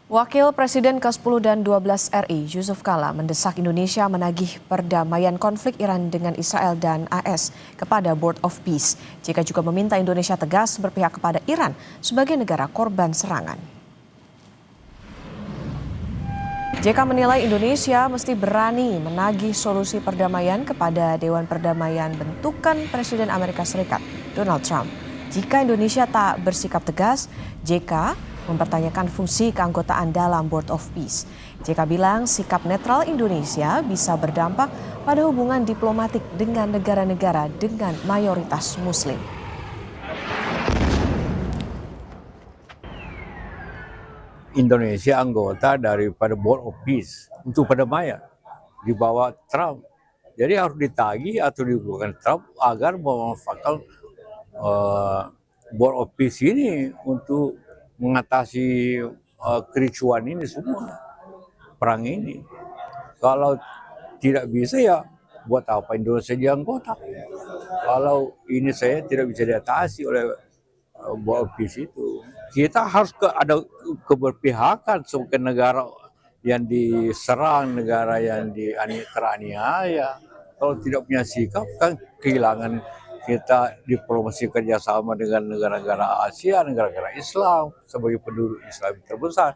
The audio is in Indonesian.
Wakil Presiden ke-10 dan 12 RI, Yusuf Kala, mendesak Indonesia menagih perdamaian konflik Iran dengan Israel dan AS kepada Board of Peace, jika juga meminta Indonesia tegas berpihak kepada Iran sebagai negara korban serangan. JK menilai Indonesia mesti berani menagih solusi perdamaian kepada Dewan Perdamaian bentukan Presiden Amerika Serikat, Donald Trump. Jika Indonesia tak bersikap tegas, JK mempertanyakan fungsi keanggotaan dalam Board of Peace. JK bilang sikap netral Indonesia bisa berdampak pada hubungan diplomatik dengan negara-negara dengan mayoritas Muslim. Indonesia anggota daripada Board of Peace untuk perdamaian di bawah Trump. Jadi harus ditagih atau dibuat Trump agar memanfaatkan Board of Peace ini untuk mengatasi kericuan ini semua, perang ini. Kalau tidak bisa ya buat apa Indonesia jadi anggota? Kalau ini saya tidak bisa diatasi oleh Board of Peace itu. Kita harus ada keberpihakan sebagai negara yang diserang, negara yang teraniaya. Kalau tidak punya sikap kan kehilangan kita diplomasi kerjasama dengan negara-negara Asia, negara-negara Islam sebagai penduduk Islam terbesar.